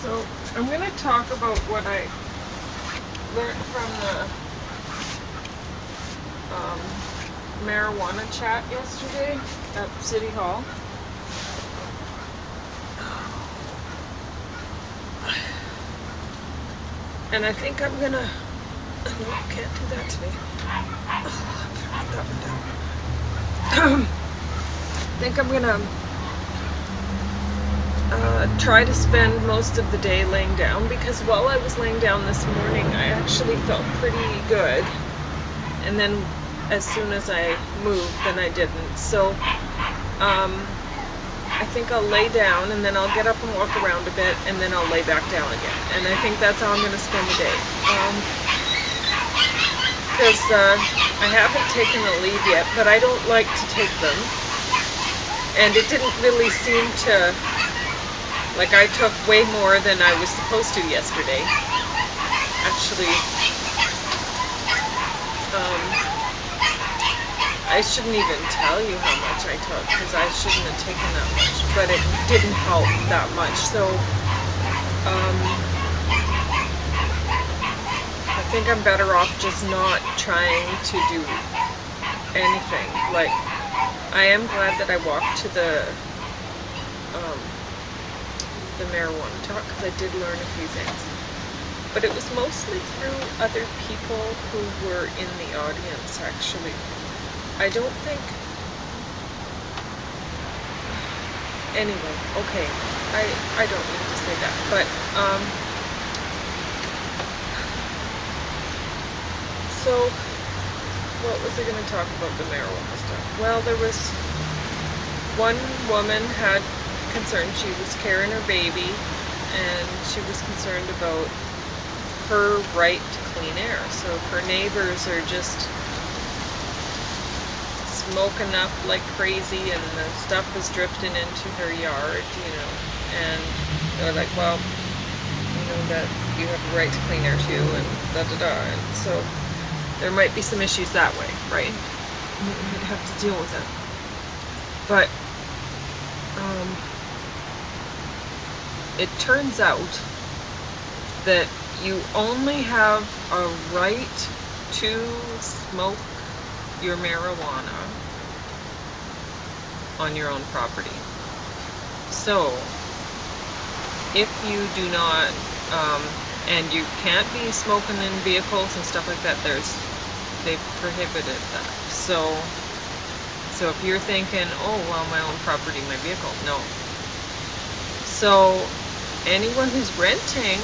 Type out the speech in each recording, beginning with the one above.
So I'm going to talk about what I learned from the marijuana chat yesterday at City Hall. And I think I'm going to... No, can't do that today. That one down. I think I'm going to try to spend most of the day laying down, because while I was laying down this morning, I actually felt pretty good. And then as soon as I moved, then I didn't. So I think I'll lay down and then I'll get up and walk around a bit and then I'll lay back down again. And I think that's how I'm going to spend the day. Because I haven't taken a leave yet, but I don't like to take them. And it didn't really seem to, like, I took way more than I was supposed to yesterday. Actually, I shouldn't even tell you how much I took, because I shouldn't have taken that much, but it didn't help that much. So I think I'm better off just not trying to do anything. Like, I am glad that I walked to the marijuana talk, because I did learn a few things. But it was mostly through other people who were in the audience, actually. I don't think... Anyway, okay. I don't need to say that. But, so, what was I going to talk about the marijuana stuff? Well, there was one woman had concern. She was carrying her baby, and she was concerned about her right to clean air. So if her neighbors are just smoking up like crazy and the stuff is drifting into her yard, you know, and they're like, well, you know, that you have a right to clean air too, and da-da-da. And so there might be some issues that way, right? We'd have to deal with it. But it turns out that you only have a right to smoke your marijuana on your own property. So if you do not, and you can't be smoking in vehicles and stuff like that, they've prohibited that. So if you're thinking, oh, well, my own property, my vehicle, no. So anyone who's renting,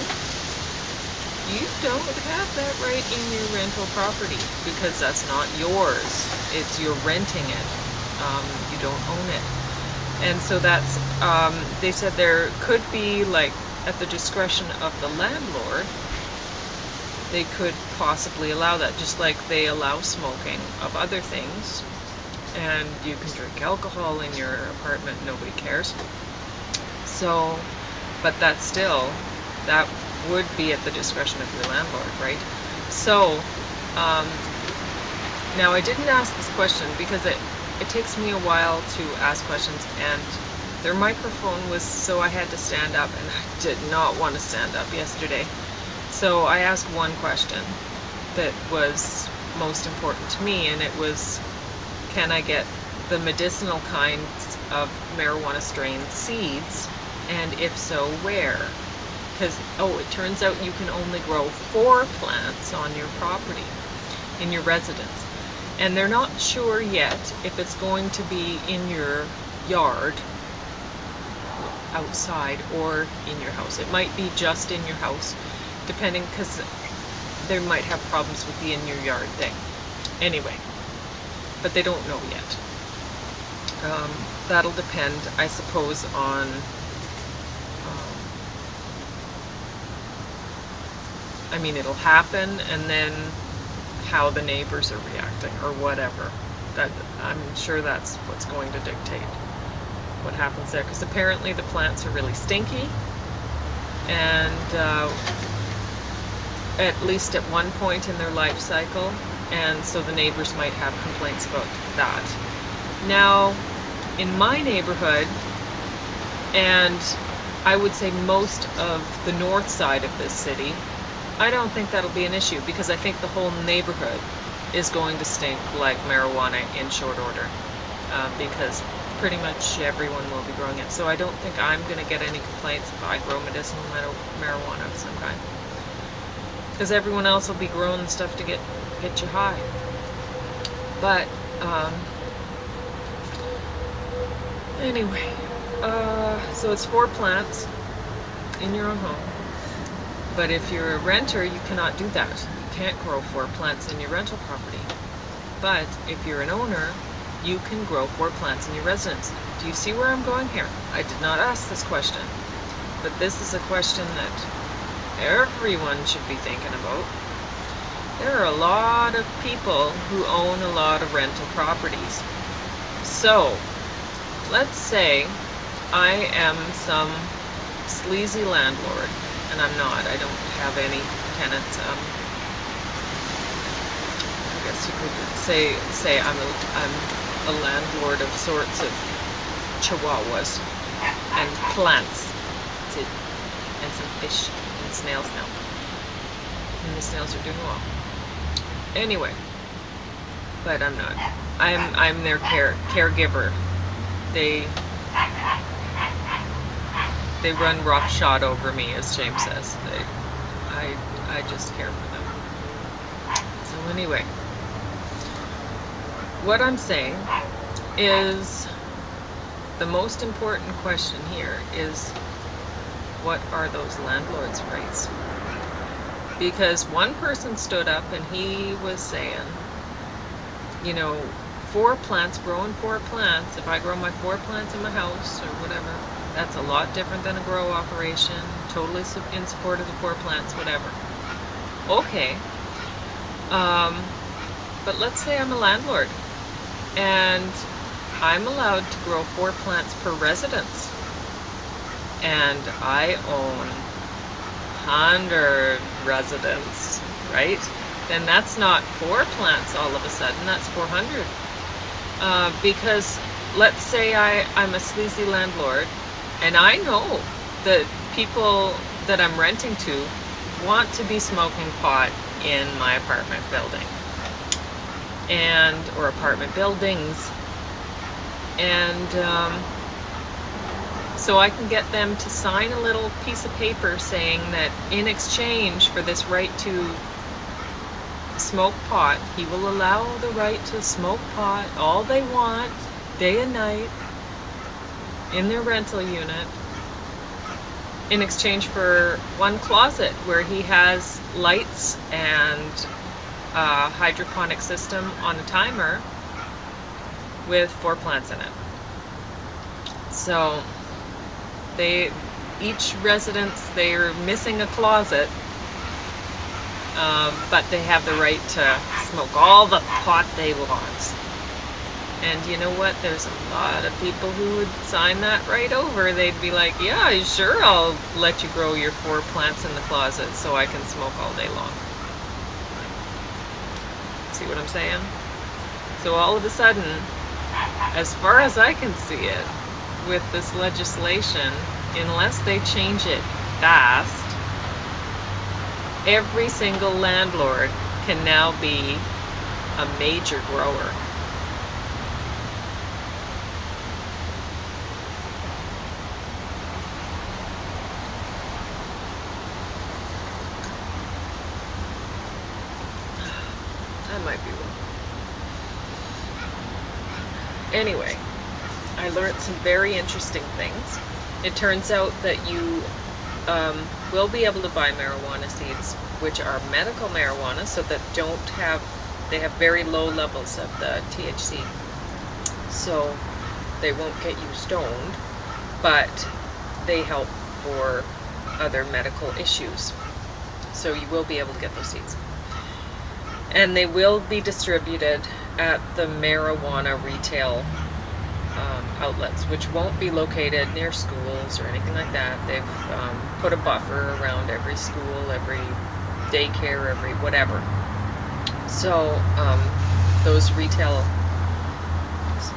you don't have that right in your rental property, because that's not yours. You're renting it. You don't own it. And so that's, they said there could be, like, at the discretion of the landlord, they could possibly allow that, just like they allow smoking of other things. And you can drink alcohol in your apartment, nobody cares. So, but that's still, that would be at the discretion of your landlord, right? So, now I didn't ask this question because it takes me a while to ask questions, and their microphone was, so I had to stand up, and I did not want to stand up yesterday. So I asked one question that was most important to me, and it was, can I get the medicinal kinds of marijuana strain seeds, and if so, where? Because, it turns out you can only grow 4 plants on your property, in your residence. And they're not sure yet if it's going to be in your yard, outside, or in your house. It might be just in your house, depending, because they might have problems with the in your yard thing. Anyway, but they don't know yet. That'll depend, I suppose, on it'll happen, and then how the neighbors are reacting, or whatever. That, I'm sure that's what's going to dictate what happens there, because apparently the plants are really stinky, and at least at one point in their life cycle, and so the neighbors might have complaints about that. Now, in my neighborhood, and I would say most of the north side of this city, I don't think that'll be an issue, because I think the whole neighborhood is going to stink like marijuana in short order, because pretty much everyone will be growing it. So I don't think I'm going to get any complaints if I grow medicinal marijuana of some kind, because everyone else will be growing stuff to get you high. But anyway, so it's 4 plants in your own home. But if you're a renter, you cannot do that. You can't grow 4 plants in your rental property. But if you're an owner, you can grow 4 plants in your residence. Do you see where I'm going here? I did not ask this question, but this is a question that everyone should be thinking about. There are a lot of people who own a lot of rental properties. So, let's say I am some sleazy landlord, and I'm not. I don't have any tenants. I guess you could say I'm a landlord of sorts of chihuahuas and plants, and some fish and snails now. And the snails are doing well. Anyway, but I'm not. I'm their caregiver. They run roughshod over me, as James says. I just care for them. So anyway, what I'm saying is the most important question here is, what are those landlords' rights? Because one person stood up and he was saying, 4 plants, growing 4 plants, if I grow my 4 plants in my house or whatever, that's a lot different than a grow operation, totally in support of the 4 plants, whatever. Okay, but let's say I'm a landlord and I'm allowed to grow 4 plants per residence, and I own 100 residents, right? Then that's not 4 plants all of a sudden, that's 400. Because let's say I'm a sleazy landlord, and I know that people that I'm renting to want to be smoking pot in my apartment building, or apartment buildings, and so I can get them to sign a little piece of paper saying that in exchange for this right to smoke pot, he will allow the right to smoke pot all they want, day and night, in their rental unit, in exchange for 1 closet where he has lights and a hydroponic system on a timer with 4 plants in it. So each residence, they're missing a closet, but they have the right to smoke all the pot they want. And you know what? There's a lot of people who would sign that right over. They'd be like, yeah, sure, I'll let you grow your 4 plants in the closet so I can smoke all day long. See what I'm saying? So all of a sudden, as far as I can see it, with this legislation, unless they change it fast, every single landlord can now be a major grower. I might be wrong. Anyway, I learned some very interesting things. It turns out that you will be able to buy marijuana seeds, which are medical marijuana, so that they have very low levels of the THC. So they won't get you stoned, but they help for other medical issues. So you will be able to get those seeds. And they will be distributed at the marijuana retail outlets, which won't be located near schools or anything like that. They've put a buffer around every school, every daycare, every whatever. So those retail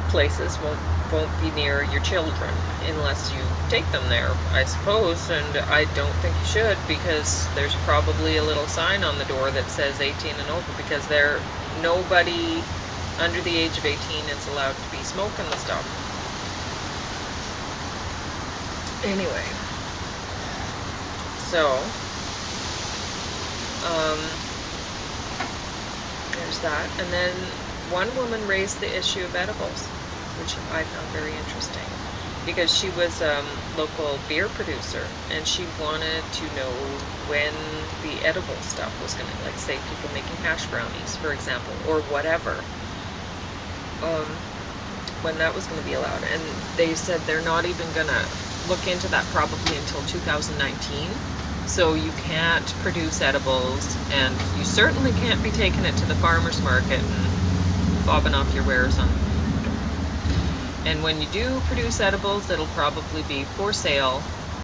places won't won't be near your children unless you take them there, I suppose. And I don't think you should, because there's probably a little sign on the door that says 18 and over, because nobody under the age of 18 is allowed to be smoking the stuff. Anyway, so there's that. And then one woman raised the issue of edibles, which I found very interesting, because she was a local beer producer, and she wanted to know when the edible stuff was going to, like, say people making hash brownies, for example, or whatever, when that was going to be allowed. And they said they're not even going to look into that probably until 2019. So you can't produce edibles, and you certainly can't be taking it to the farmer's market and fobbing off your wares on. And when you do produce edibles, it'll probably be for sale